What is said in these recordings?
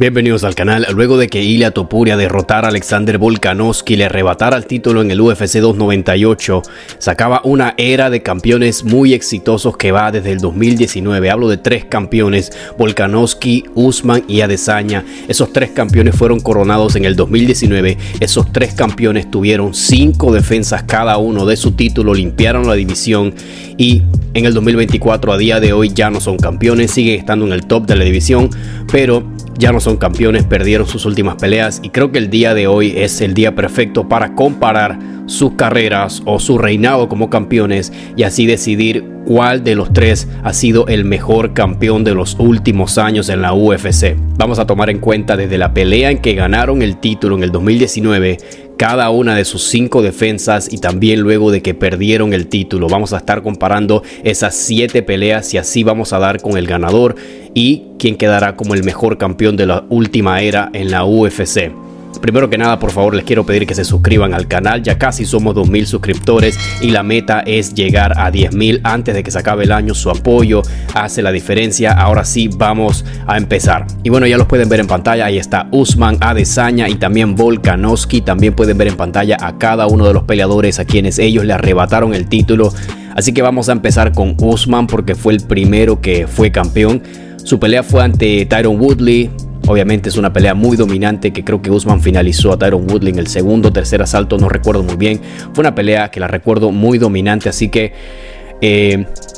Bienvenidos al canal. Luego de que Ilia Topuria derrotara a Alexander Volkanovski y le arrebatara el título en el UFC 298, sacaba una era de campeones muy exitosos que va desde el 2019. Hablo de 3 campeones: Volkanovski, Usman y Adesanya. Esos 3 campeones fueron coronados en el 2019. Esos 3 campeones tuvieron 5 defensas cada uno de su título, limpiaron la división y en el 2024 a día de hoy ya no son campeones. Siguen estando en el top de la división, pero ya no son campeones, perdieron sus últimas peleas y creo que el día de hoy es el día perfecto para comparar sus carreras o su reinado como campeones y así decidir cuál de los 3 ha sido el mejor campeón de los últimos años en la UFC. Vamos a tomar en cuenta desde la pelea en que ganaron el título en el 2019, cada una de sus 5 defensas y también luego de que perdieron el título. Vamos a estar comparando esas 7 peleas y así vamos a dar con el ganador y quién quedará como el mejor campeón de la última era en la UFC. Primero que nada, por favor, les quiero pedir que se suscriban al canal. Ya casi somos 2,000 suscriptores y la meta es llegar a 10,000 antes de que se acabe el año. Su apoyo hace la diferencia. Ahora sí, vamos a empezar. Y bueno, ya los pueden ver en pantalla. Ahí está Usman, Adesanya y también Volkanovski. También pueden ver en pantalla a cada uno de los peleadores a quienes ellos le arrebataron el título. Así que vamos a empezar con Usman porque fue el primero que fue campeón. Su pelea fue ante Tyron Woodley. Obviamente es una pelea muy dominante que creo que Usman finalizó a Tyron Woodley en el segundo o tercer asalto, no recuerdo muy bien. Fue una pelea que la recuerdo muy dominante, así que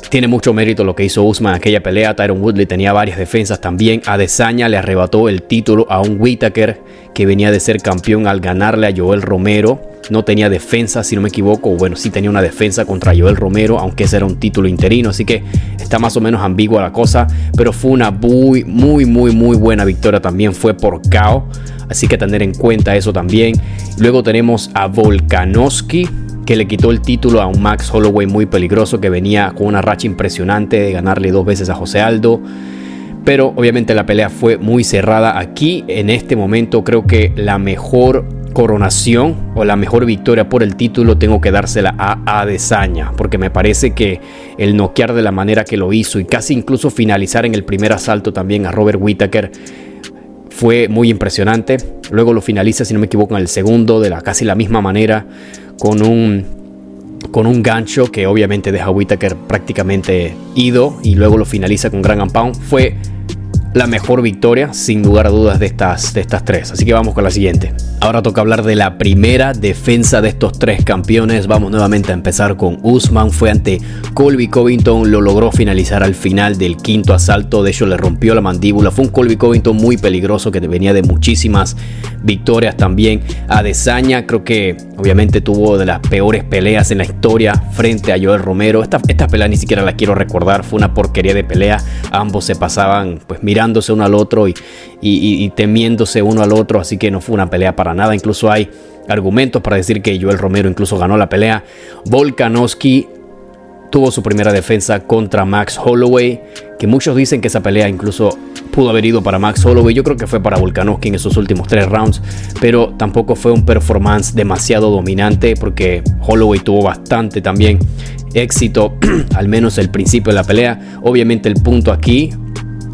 tiene mucho mérito lo que hizo Usman en aquella pelea. Tyron Woodley tenía varias defensas también. Adesanya le arrebató el título a un Whittaker que venía de ser campeón al ganarle a Yoel Romero. No tenía defensa, si no me equivoco. Bueno, sí tenía una defensa contra Yoel Romero, aunque ese era un título interino, así que está más o menos ambigua la cosa. Pero fue una muy buena victoria también. Fue por KO, así que tener en cuenta eso también. Luego tenemos a Volkanovski, que le quitó el título a un Max Holloway muy peligroso, que venía con una racha impresionante de ganarle 2 veces a José Aldo. Pero obviamente la pelea fue muy cerrada. Aquí, en este momento, creo que la mejor coronación o la mejor victoria por el título tengo que dársela a Adesanya, porque me parece que el noquear de la manera que lo hizo y casi incluso finalizar en el primer asalto también a Robert Whittaker fue muy impresionante. Luego lo finaliza, si no me equivoco, en el segundo de casi la misma manera con un gancho que obviamente deja a Whittaker prácticamente ido y luego lo finaliza con ground and pound. Fue la mejor victoria, sin lugar a dudas, de estas 3. Así que vamos con la siguiente. Ahora toca hablar de la primera defensa de estos 3 campeones. Vamos nuevamente a empezar con Usman. Fue ante Colby Covington. Lo logró finalizar al final del 5º asalto. De hecho, le rompió la mandíbula. Fue un Colby Covington muy peligroso que venía de muchísimas victorias también. Adesanya creo que obviamente tuvo de las peores peleas en la historia frente a Yoel Romero. Esta pelea ni siquiera la quiero recordar. Fue una porquería de pelea. Ambos se pasaban pues mirándose uno al otro y temiéndose uno al otro, así que no fue una pelea para nada. Incluso hay argumentos para decir que Yoel Romero incluso ganó la pelea. Volkanovski tuvo su primera defensa contra Max Holloway, que muchos dicen que esa pelea incluso pudo haber ido para Max Holloway. Yo creo que fue para Volkanovski en esos últimos 3 rounds, pero tampoco fue un performance demasiado dominante porque Holloway tuvo bastante también éxito, al menos el principio de la pelea. Obviamente el punto aquí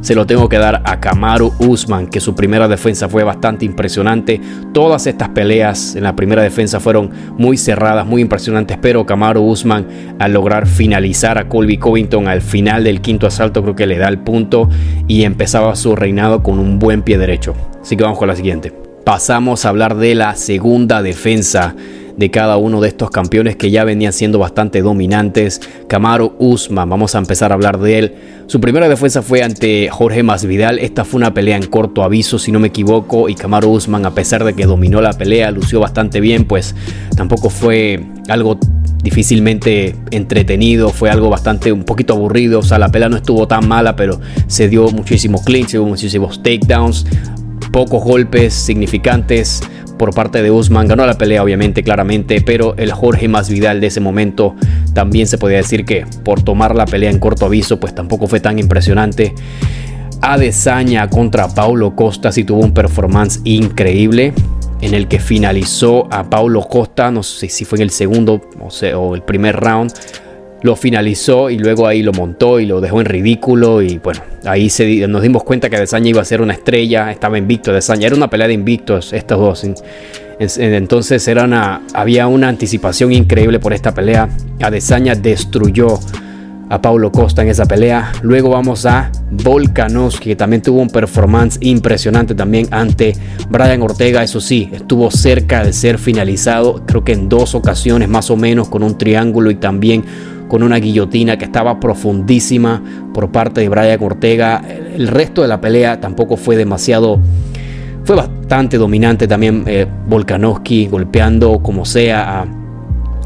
se lo tengo que dar a Kamaru Usman, que su primera defensa fue bastante impresionante. Todas estas peleas en la primera defensa fueron muy cerradas, muy impresionantes, pero Kamaru Usman, al lograr finalizar a Colby Covington al final del 5º asalto, creo que le da el punto y empezaba su reinado con un buen pie derecho. Así que vamos con la siguiente. Pasamos a hablar de la segunda defensa de cada uno de estos campeones que ya venían siendo bastante dominantes. Kamaru Usman, vamos a empezar a hablar de él. Su primera defensa fue ante Jorge Masvidal. Esta fue una pelea en corto aviso, si no me equivoco, y Kamaru Usman, a pesar de que dominó la pelea, lució bastante bien, pues tampoco fue algo difícilmente entretenido, fue algo un poquito aburrido. O sea, la pelea no estuvo tan mala, pero se dio muchísimos clinches, hubo muchísimos takedowns, pocos golpes significantes por parte de Usman. Ganó la pelea obviamente, claramente, pero el Jorge Masvidal de ese momento también se podía decir que por tomar la pelea en corto aviso pues tampoco fue tan impresionante. Adesanya contra Paulo Costa sí tuvo un performance increíble en el que finalizó a Paulo Costa, no sé si fue en el segundo o el primer round, lo finalizó y luego ahí lo montó y lo dejó en ridículo. Y bueno, ahí nos dimos cuenta que Adesanya iba a ser una estrella. Estaba invicto Adesanya. Era una pelea de invictos estos dos. Entonces había una anticipación increíble por esta pelea. Adesanya destruyó a Paulo Costa en esa pelea. Luego vamos a Volkanovski, que también tuvo un performance impresionante también ante Brian Ortega. Eso sí, estuvo cerca de ser finalizado, creo que en 2 ocasiones más o menos, con un triángulo y también con una guillotina que estaba profundísima por parte de Brian Ortega. El resto de la pelea tampoco fue bastante dominante también. Volkanovski golpeando como sea a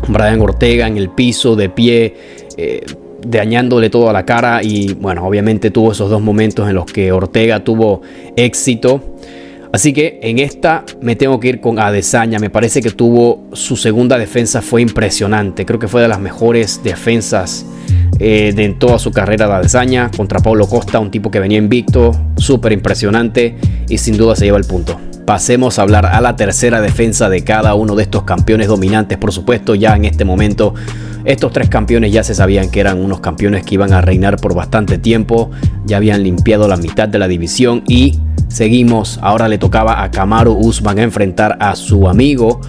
Brian Ortega en el piso, de pie, dañándole toda la cara. Y bueno, obviamente tuvo esos 2 momentos en los que Ortega tuvo éxito. Así que en esta me tengo que ir con Adesanya. Me parece que su segunda defensa fue impresionante. Creo que fue de las mejores defensas de toda su carrera de Adesanya contra Paulo Costa, un tipo que venía invicto, súper impresionante y sin duda se lleva el punto. Pasemos a hablar a la tercera defensa de cada uno de estos campeones dominantes. Por supuesto, ya en este momento estos 3 campeones ya se sabían que eran unos campeones que iban a reinar por bastante tiempo. Ya habían limpiado la mitad de la división y seguimos. Ahora le tocaba a Kamaru Usman enfrentar a su amigo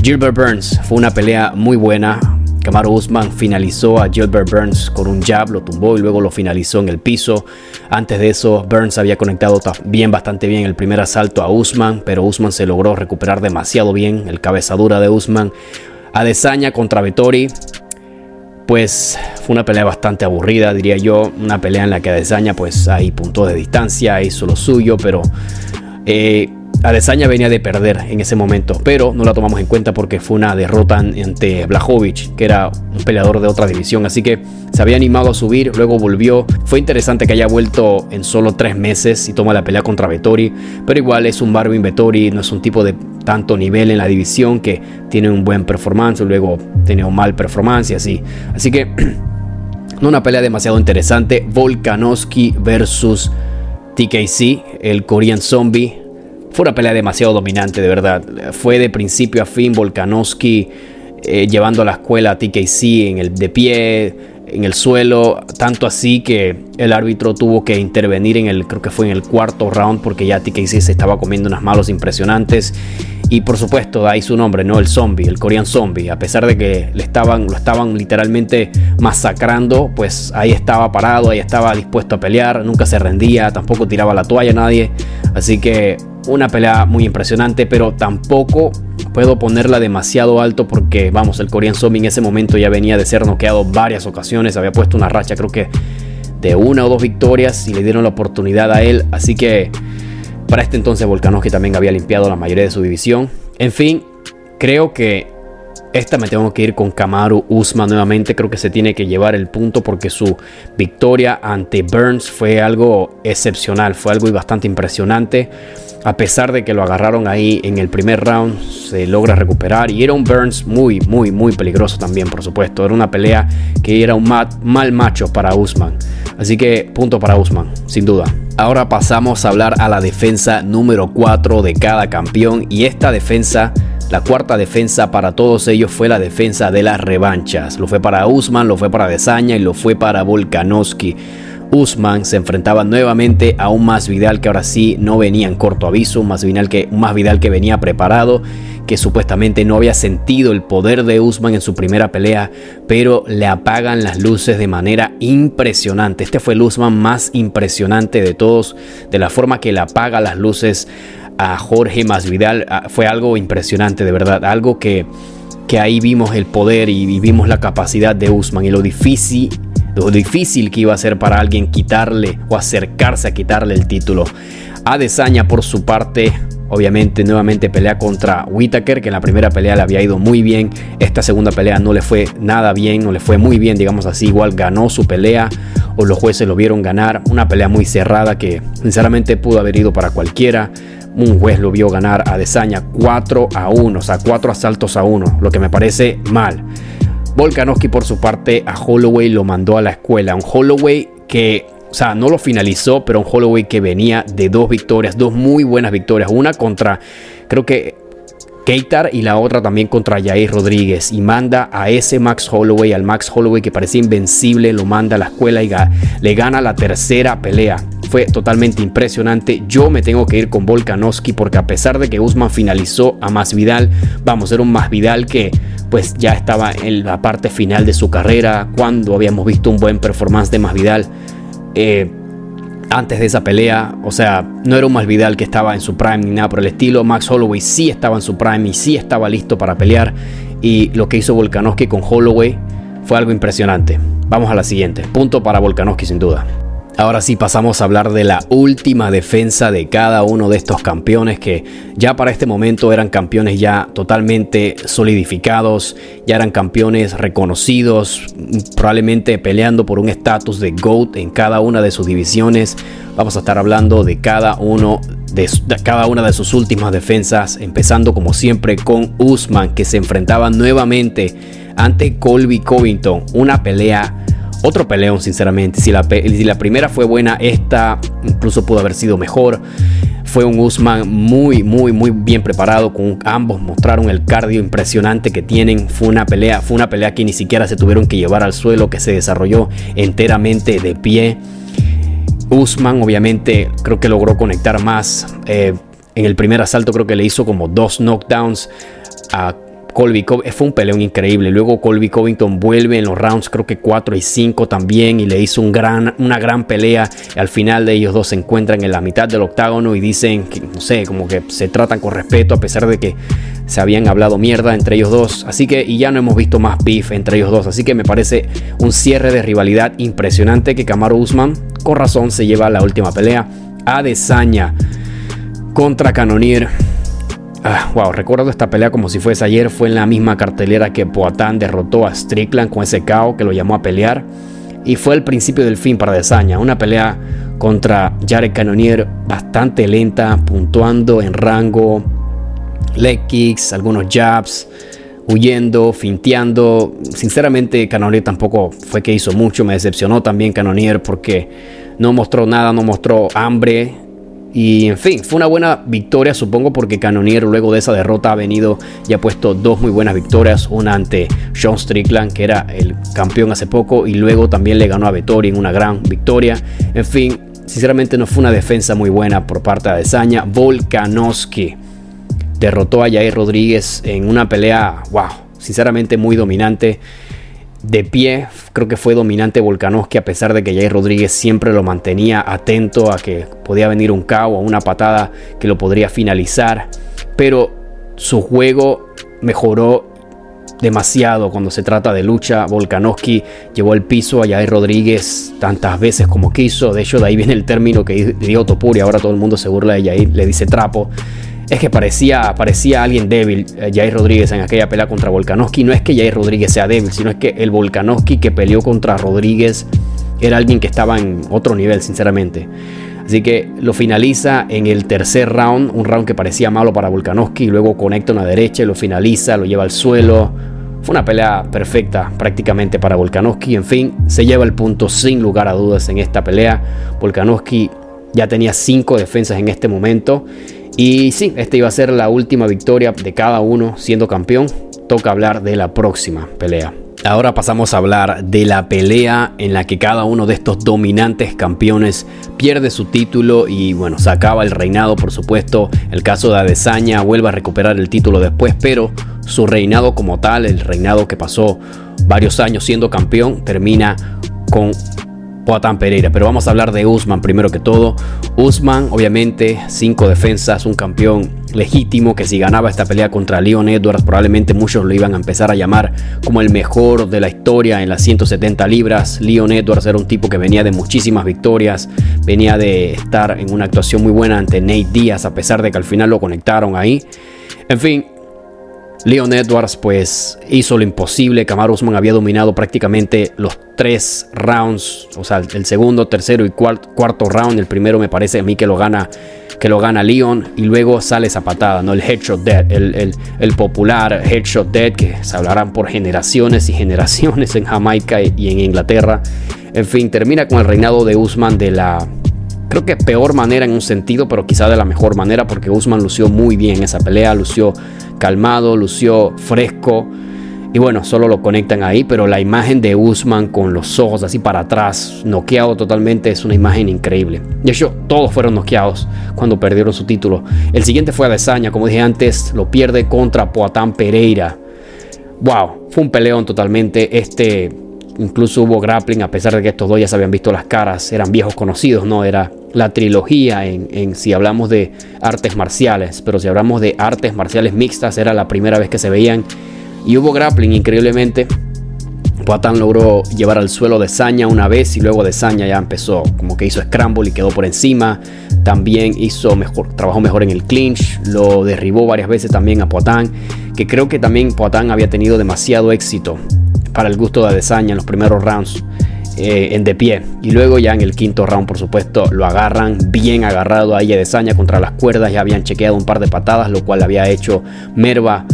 Gilbert Burns. Fue una pelea muy buena. Kamaru Usman finalizó a Gilbert Burns con un jab, lo tumbó y luego lo finalizó en el piso. Antes de eso, Burns había conectado bastante bien el primer asalto a Usman, pero Usman se logró recuperar demasiado bien, el cabezadura de Usman. Adesanya contra Vettori, pues fue una pelea bastante aburrida, diría yo. Una pelea en la que Adesanya pues ahí puntó de distancia, hizo lo suyo, pero Adesanya venía de perder en ese momento, pero no la tomamos en cuenta porque fue una derrota ante Blachowicz, que era un peleador de otra división, así que se había animado a subir, luego volvió. Fue interesante que haya vuelto en solo 3 meses y toma la pelea contra Vettori, pero igual es un Marvin Vettori, no es un tipo de tanto nivel en la división que tiene un buen performance, luego tiene un mal performance y así. Así que no una pelea demasiado interesante. Volkanovski versus TKC, el Korean Zombie. Fue una pelea demasiado dominante, de verdad. Fue de principio a fin Volkanovski llevando a la escuela a TKC de pie, en el suelo. Tanto así que el árbitro tuvo que intervenir creo que fue en el 4º round, porque ya TKC se estaba comiendo unas manos impresionantes. Y por supuesto, de ahí su nombre, ¿no? El zombie, el Korean Zombie. A pesar de que lo estaban literalmente masacrando, pues ahí estaba parado, ahí estaba dispuesto a pelear. Nunca se rendía, tampoco tiraba la toalla a nadie. Así que una pelea muy impresionante, pero tampoco puedo ponerla demasiado alto porque, vamos, el Korean Zombie en ese momento ya venía de ser noqueado varias ocasiones. Había puesto una racha, creo que de 1 o 2 victorias y le dieron la oportunidad a él. Así que para este entonces Volkanovski también había limpiado la mayoría de su división. En fin, creo que esta me tengo que ir con Kamaru Usman nuevamente. Creo que se tiene que llevar el punto porque su victoria ante Burns fue algo excepcional, fue algo bastante impresionante. A pesar de que lo agarraron ahí en el primer round, se logra recuperar. Y era un Burns muy peligroso también, por supuesto. Era una pelea que era un mal macho para Usman. Así que punto para Usman, sin duda. Ahora pasamos a hablar a la defensa número 4 de cada campeón. Y esta defensa, la cuarta defensa para todos ellos, fue la defensa de las revanchas. Lo fue para Usman, lo fue para Adesanya y lo fue para Volkanovski. Usman se enfrentaba nuevamente a un Masvidal que ahora sí no venía en corto aviso, un Masvidal que venía preparado, que supuestamente no había sentido el poder de Usman en su primera pelea, pero le apagan las luces de manera impresionante. Este fue el Usman más impresionante de todos, de la forma que le apaga las luces a Jorge Masvidal. Fue algo impresionante, de verdad, algo que ahí vimos el poder y vimos la capacidad de Usman y lo difícil que iba a ser para alguien quitarle o acercarse a quitarle el título. Adesanya, por su parte, obviamente nuevamente pelea contra Whittaker, que en la primera pelea le había ido muy bien. Esta segunda pelea no le fue nada bien, no le fue muy bien, digamos así. Igual ganó su pelea, o los jueces lo vieron ganar. Una pelea muy cerrada que sinceramente pudo haber ido para cualquiera. Un juez lo vio ganar a Adesanya 4-1, o sea, 4 asaltos a 1, lo que me parece mal. Volkanovski, por su parte, a Holloway lo mandó a la escuela. Un Holloway que, o sea, no lo finalizó, pero un Holloway que venía de 2 victorias, 2 muy buenas victorias. Una contra, creo que Kattar y la otra también contra Yair Rodríguez, y manda a ese Max Holloway, al Max Holloway que parecía invencible, lo manda a la escuela y le gana la tercera pelea. Fue totalmente impresionante. Yo me tengo que ir con Volkanovski porque a pesar de que Usman finalizó a Masvidal, vamos, era un Masvidal que pues ya estaba en la parte final de su carrera, cuando habíamos visto un buen performance de Masvidal antes de esa pelea. O sea, no era un Masvidal que estaba en su prime ni nada por el estilo. Max Holloway sí estaba en su prime y sí estaba listo para pelear, y lo que hizo Volkanovski con Holloway fue algo impresionante. Vamos a la siguiente. Punto para Volkanovski sin duda. Ahora sí pasamos a hablar de la última defensa de cada uno de estos campeones, que ya para este momento eran campeones ya totalmente solidificados, ya eran campeones reconocidos, probablemente peleando por un estatus de GOAT en cada una de sus divisiones. Vamos a estar hablando de cada una de sus últimas defensas, empezando como siempre con Usman, que se enfrentaba nuevamente ante Colby Covington. Una pelea, otro peleón sinceramente. Si la primera fue buena, esta incluso pudo haber sido mejor. Fue un Usman muy bien preparado, ambos mostraron el cardio impresionante que tienen. Fue una pelea que ni siquiera se tuvieron que llevar al suelo, que se desarrolló enteramente de pie. Usman obviamente creo que logró conectar más. En el primer asalto creo que le hizo como 2 knockdowns a Colby Covington. Fue un peleón increíble. Luego Colby Covington vuelve en los rounds creo que 4 y 5 también, y le hizo una gran pelea. Al final de ellos dos se encuentran en la mitad del octágono y dicen que, no sé, como que se tratan con respeto a pesar de que se habían hablado mierda entre ellos dos. Así que, y ya no hemos visto más beef entre ellos dos. Así que me parece un cierre de rivalidad impresionante que Kamaru Usman con razón se lleva la última pelea. Adesanya contra Cannonier. Wow, recuerdo esta pelea como si fuese ayer. Fue en la misma cartelera que Poatan derrotó a Strickland con ese KO que lo llamó a pelear, y fue el principio del fin para Adesanya. Una pelea contra Jared Cannonier bastante lenta, puntuando en rango, leg kicks, algunos jabs, huyendo, finteando. Sinceramente Cannonier tampoco fue que hizo mucho. Me decepcionó también Cannonier porque no mostró nada, no mostró hambre. Y en fin, fue una buena victoria, supongo, porque Cannonier luego de esa derrota ha venido y ha puesto 2 muy buenas victorias. Una ante Sean Strickland, que era el campeón hace poco, y luego también le ganó a Vettori en una gran victoria. En fin, sinceramente no fue una defensa muy buena por parte de Adesanya. Volkanovski derrotó a Yair Rodríguez en una pelea, wow, sinceramente muy dominante. De pie, creo que fue dominante Volkanovski, a pesar de que Yair Rodríguez siempre lo mantenía atento a que podía venir un KO o una patada que lo podría finalizar. Pero su juego mejoró demasiado cuando se trata de lucha. Volkanovski llevó al piso a Yair Rodríguez tantas veces como quiso. De hecho, de ahí viene el término que dio Topuria. Ahora todo el mundo se burla de Yair, le dice trapo. Es que parecía alguien débil Yair Rodríguez en aquella pelea contra Volkanovski. No es que Yair Rodríguez sea débil, sino es que el Volkanovski que peleó contra Rodríguez era alguien que estaba en otro nivel, sinceramente. Así que lo finaliza en el tercer round, un round que parecía malo para Volkanovski, y luego conecta una derecha y lo finaliza, lo lleva al suelo. Fue una pelea perfecta prácticamente para Volkanovski. En fin, se lleva el punto sin lugar a dudas en esta pelea. Volkanovski ya tenía 5 defensas en este momento. Y sí, esta iba a ser la última victoria de cada uno siendo campeón. Toca hablar de la próxima pelea. Ahora pasamos a hablar de la pelea en la que cada uno de estos dominantes campeones pierde su título y bueno, se acaba el reinado, por supuesto. El caso de Adesanya vuelve a recuperar el título después, pero su reinado como tal, el reinado que pasó varios años siendo campeón, termina con Poatan Pereira. Pero vamos a hablar de Usman primero que todo. Usman, obviamente, 5 defensas, un campeón legítimo que si ganaba esta pelea contra Leon Edwards, probablemente muchos lo iban a empezar a llamar como el mejor de la historia en las 170 libras. Leon Edwards era un tipo que venía de muchísimas victorias, venía de estar en una actuación muy buena ante Nate Diaz, a pesar de que al final lo conectaron ahí. En fin, Leon Edwards pues hizo lo imposible. Kamaru Usman había dominado prácticamente los 3 rounds, o sea, el segundo, tercero y cuarto round. El primero me parece a mí que lo gana Leon, y luego sale esa patada, ¿no? El headshot dead, el popular headshot dead, que se hablarán por generaciones y generaciones en Jamaica y en Inglaterra. En fin, termina con el reinado de Usman de la, creo que peor manera en un sentido, pero quizá de la mejor manera, porque Usman lució muy bien esa pelea, calmado, lució fresco. Y bueno, solo lo conectan ahí, pero la imagen de Usman con los ojos así para atrás, noqueado totalmente, es una imagen increíble. De hecho, todos fueron noqueados cuando perdieron su título. El siguiente fue Adesanya, como dije antes, lo pierde contra Poatan Pereira. Wow, fue un peleón totalmente. Incluso hubo grappling, a pesar de que estos dos ya se habían visto las caras, eran viejos conocidos, ¿no? Era la trilogía si hablamos de artes marciales, pero si hablamos de artes marciales mixtas, era la primera vez que se veían. Y hubo grappling, increíblemente. Poatan logró llevar al suelo a Adesanya una vez y luego Adesanya ya empezó, como que hizo scramble y quedó por encima. También trabajó mejor en el clinch, lo derribó varias veces también a Poatan, que creo que también Poatan había tenido demasiado éxito para el gusto de Adesanya en los primeros rounds en de pie. Y luego ya en el quinto round, por supuesto, lo agarran bien agarrado ahí a Adesanya contra las cuerdas. Ya habían chequeado un par de patadas, lo cual había hecho merma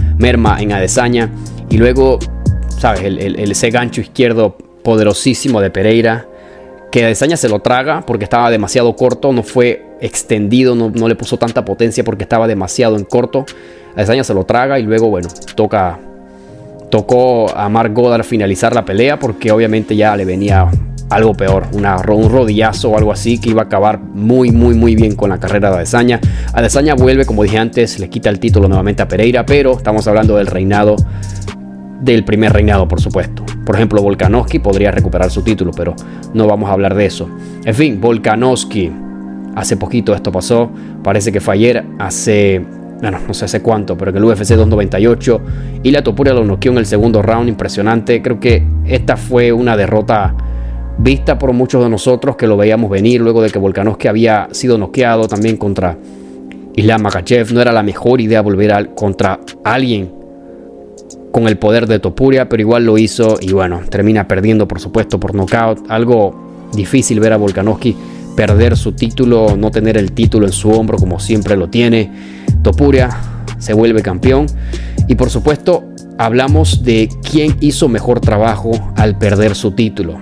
en Adesanya. Y luego, ¿sabes? Ese gancho izquierdo poderosísimo de Pereira, que Adesanya se lo traga porque estaba demasiado corto, no fue extendido, no le puso tanta potencia porque estaba demasiado en corto. Adesanya se lo traga y luego, bueno, tocó a Mark Goddard finalizar la pelea porque obviamente ya le venía algo peor, un rodillazo o algo así que iba a acabar muy bien con la carrera de Adesanya. Adesanya vuelve, como dije antes, le quita el título nuevamente a Pereira, pero estamos hablando del primer reinado, por supuesto. Por ejemplo, Volkanovski podría recuperar su título, pero no vamos a hablar de eso. En fin, Volkanovski, hace poquito esto pasó, parece que fue ayer, bueno, no sé hace cuánto, pero en el UFC 298, Ilia Topuria lo noqueó en el segundo round, impresionante. Creo que esta fue una derrota vista por muchos de nosotros que lo veíamos venir luego de que Volkanovski había sido noqueado también contra Islam Makhachev. No era la mejor idea volver contra alguien con el poder de Topuria, pero igual lo hizo y bueno, termina perdiendo, por supuesto, por nocaut. Algo difícil ver a Volkanovski perder su título, no tener el título en su hombro como siempre lo tiene. Topuria se vuelve campeón y por supuesto hablamos de quién hizo mejor trabajo al perder su título.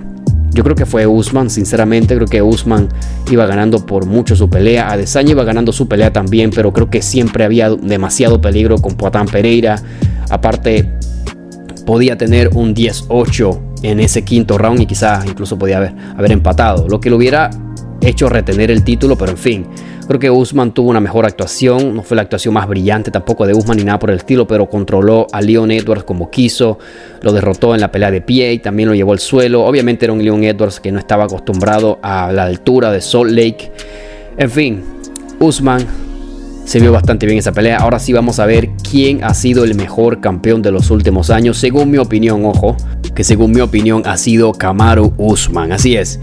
Yo creo que fue Usman, sinceramente creo que Usman iba ganando por mucho su pelea. Adesanya iba ganando su pelea también, pero creo que siempre había demasiado peligro con Poatan Pereira. Aparte, podía tener un 10-8 en ese quinto round y quizás incluso podía haber empatado, lo que lo hubiera hecho retener el título, pero en fin, creo que Usman tuvo una mejor actuación. No fue la actuación más brillante tampoco de Usman ni nada por el estilo, pero controló a Leon Edwards como quiso, lo derrotó en la pelea de pie y también lo llevó al suelo. Obviamente era un Leon Edwards que no estaba acostumbrado a la altura de Salt Lake. En fin, Usman se vio bastante bien esa pelea. Ahora sí vamos a ver quién ha sido el mejor campeón de los últimos años. Según mi opinión, ojo, que según mi opinión ha sido Kamaru Usman. Así es.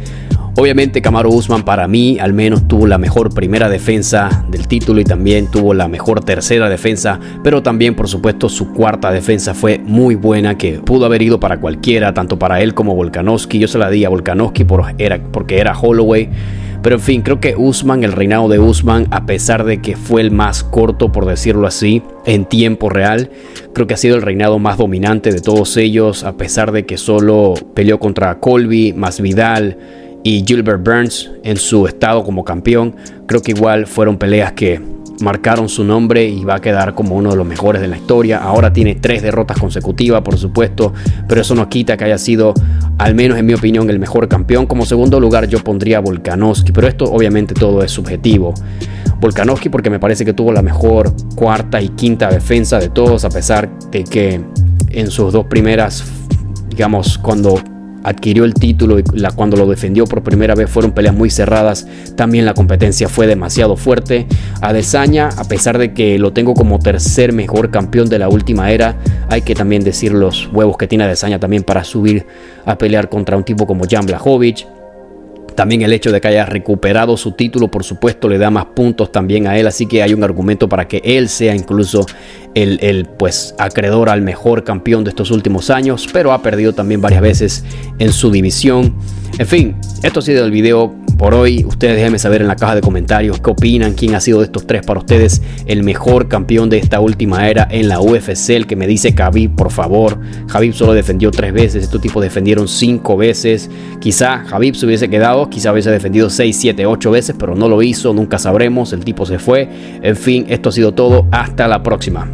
Obviamente Kamaru Usman para mí al menos tuvo la mejor primera defensa del título y también tuvo la mejor tercera defensa, pero también por supuesto su cuarta defensa fue muy buena, que pudo haber ido para cualquiera, tanto para él como Volkanovski. Yo se la di a Volkanovski porque era Holloway. Pero en fin, creo que Usman, el reinado de Usman, a pesar de que fue el más corto, por decirlo así, en tiempo real, creo que ha sido el reinado más dominante de todos ellos, a pesar de que solo peleó contra Colby, Masvidal y Gilbert Burns en su estado como campeón. Creo que igual fueron peleas que marcaron su nombre y va a quedar como uno de los mejores de la historia. Ahora tiene 3 derrotas consecutivas, por supuesto, pero eso no quita que haya sido, al menos en mi opinión, el mejor campeón. Como segundo lugar yo pondría a Volkanovski, pero esto obviamente todo es subjetivo. Volkanovski porque me parece que tuvo la mejor cuarta y quinta defensa de todos, a pesar de que en sus dos primeras, digamos, cuando adquirió el título y cuando lo defendió por primera vez fueron peleas muy cerradas. También la competencia fue demasiado fuerte. Adesanya, a pesar de que lo tengo como tercer mejor campeón de la última era, hay que también decir los huevos que tiene Adesanya también para subir a pelear contra un tipo como Jan Blachowicz. También el hecho de que haya recuperado su título, por supuesto, le da más puntos también a él. Así que hay un argumento para que él sea incluso el acreedor al mejor campeón de estos últimos años. Pero ha perdido también varias veces en su división. En fin, esto ha sido el video por hoy. Ustedes déjenme saber en la caja de comentarios qué opinan. ¿Quién ha sido de estos 3 para ustedes el mejor campeón de esta última era en la UFC? El que me dice Khabib, por favor. Khabib solo defendió 3 veces. Estos tipos defendieron 5 veces. Quizá Khabib se hubiese quedado. Quizá hubiese defendido 6, 7, 8 veces. Pero no lo hizo. Nunca sabremos. El tipo se fue. En fin, esto ha sido todo. Hasta la próxima.